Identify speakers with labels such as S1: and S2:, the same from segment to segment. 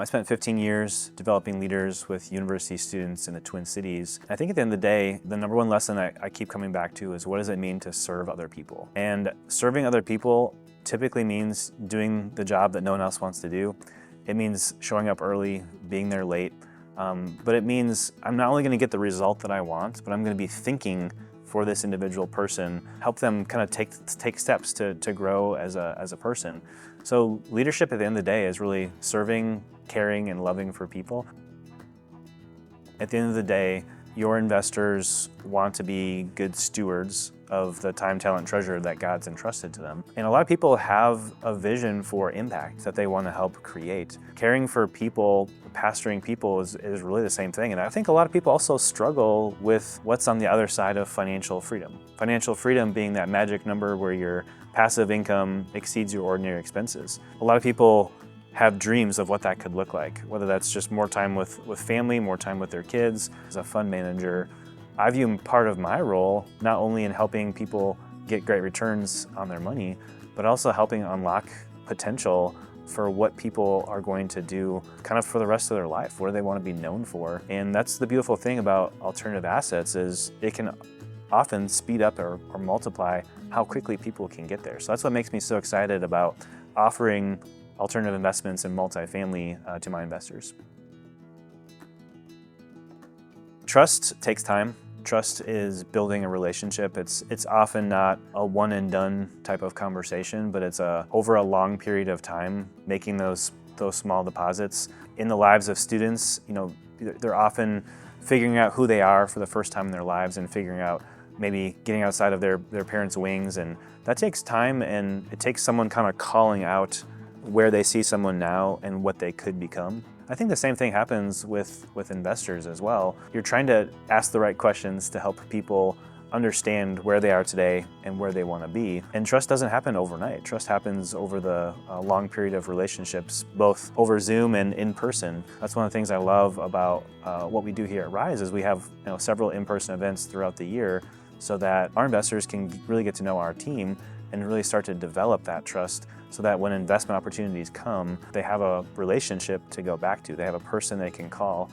S1: I spent 15 years developing leaders with university students in the Twin Cities. I think at the end of the day, the number one lesson I keep coming back to is what does it mean to serve other people? And serving other people typically means doing the job that no one else wants to do. It means showing up early, being there late, but it means I'm not only going to get the result that I want, but I'm going to be thinking for this individual person, help them kind of take steps to grow as a person. So leadership at the end of the day is really serving, caring, and loving for people. At the end of the day, your investors want to be good stewards of the time, talent, treasure that God's entrusted to them. And a lot of people have a vision for impact that they want to help create. Caring for people, pastoring people is really the same thing. And I think a lot of people also struggle with what's on the other side of financial freedom. Financial freedom being that magic number where your passive income exceeds your ordinary expenses. A lot of people have dreams of what that could look like, whether that's just more time with family, more time with their kids. As a fund manager, I view part of my role not only in helping people get great returns on their money, but also helping unlock potential for what people are going to do kind of for the rest of their life. What do they want to be known for? And that's the beautiful thing about alternative assets is it can often speed up or multiply how quickly people can get there. So that's what makes me so excited about offering alternative investments in multifamily to my investors. Trust takes time. Trust is building a relationship. It's often not a one and done type of conversation, but it's over a long period of time, making those small deposits in the lives of students. You know, they're often figuring out who they are for the first time in their lives and figuring out maybe getting outside of their parents' wings, and that takes time, and it takes someone kind of calling out where they see someone now and what they could become. I think the same thing happens with investors as well. You're trying to ask the right questions to help people understand where they are today and where they want to be. And trust doesn't happen overnight. Trust happens over the long period of relationships, both over Zoom and in person. That's one of the things I love about what we do here at Rise is we have several in-person events throughout the year so that our investors can really get to know our team and really start to develop that trust so that when investment opportunities come, they have a relationship to go back to. They have a person they can call.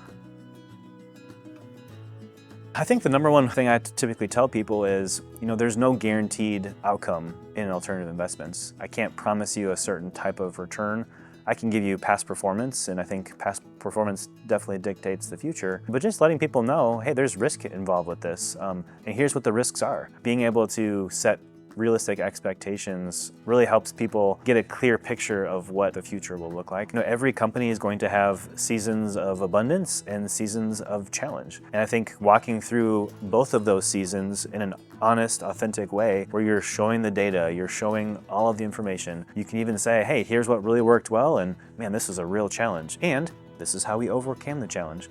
S1: I think the number one thing I typically tell people is, there's no guaranteed outcome in alternative investments. I can't promise you a certain type of return. I can give you past performance, and I think past performance definitely dictates the future. But just letting people know, hey, there's risk involved with this, and here's what the risks are. Being able to set realistic expectations really helps people get a clear picture of what the future will look like. Every company is going to have seasons of abundance and seasons of challenge. And I think walking through both of those seasons in an honest, authentic way, where you're showing the data, you're showing all of the information, you can even say, hey, here's what really worked well, and man, this is a real challenge. And this is how we overcame the challenge.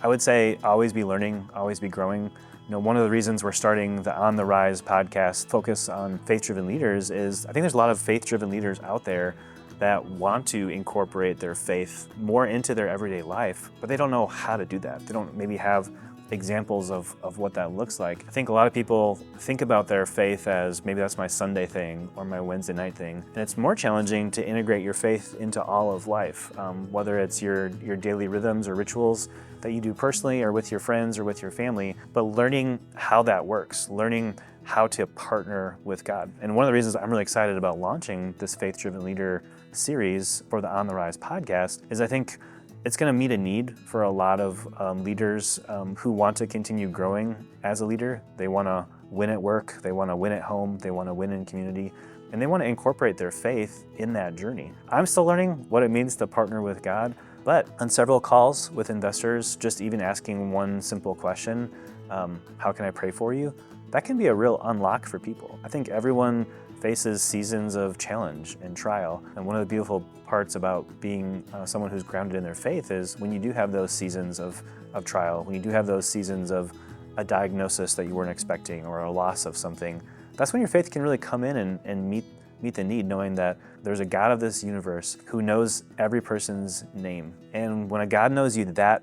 S1: I would say always be learning, always be growing. One of the reasons we're starting the On the Rise podcast focus on faith-driven leaders is I think there's a lot of faith-driven leaders out there that want to incorporate their faith more into their everyday life, but they don't know how to do that. They don't maybe have examples of what that looks like. I think a lot of people think about their faith as maybe that's my Sunday thing or my Wednesday night thing. And it's more challenging to integrate your faith into all of life, whether it's your daily rhythms or rituals that you do personally or with your friends or with your family, but learning how that works, learning how to partner with God. And one of the reasons I'm really excited about launching this Faith-Driven Leader series for the On the Rise podcast is I think it's going to meet a need for a lot of leaders who want to continue growing as a leader. They want to win at work, they want to win at home, they want to win in community, and they want to incorporate their faith in that journey. I'm still learning what it means to partner with God, but on several calls with investors, just even asking one simple question, how can I pray for you? That can be a real unlock for people. I think everyone faces seasons of challenge and trial. And one of the beautiful parts about being someone who's grounded in their faith is when you do have those seasons of trial, when you do have those seasons of a diagnosis that you weren't expecting or a loss of something, that's when your faith can really come in and meet the need, knowing that there's a God of this universe who knows every person's name. And when a God knows you that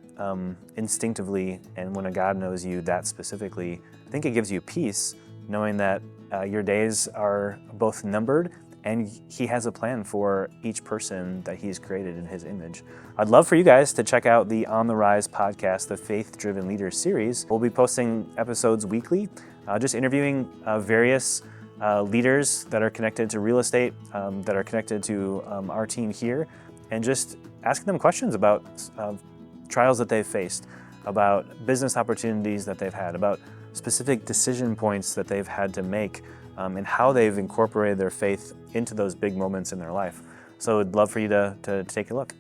S1: instinctively, and when a God knows you that specifically, I think it gives you peace, knowing that your days are both numbered and he has a plan for each person that he's created in his image. I'd love for you guys to check out the On the Rise podcast, the Faith-Driven Leaders series. We'll be posting episodes weekly, just interviewing various leaders that are connected to real estate, that are connected to our team here, and just asking them questions about trials that they've faced, about business opportunities that they've had, about specific decision points that they've had to make, and how they've incorporated their faith into those big moments in their life. So I'd love for you to take a look.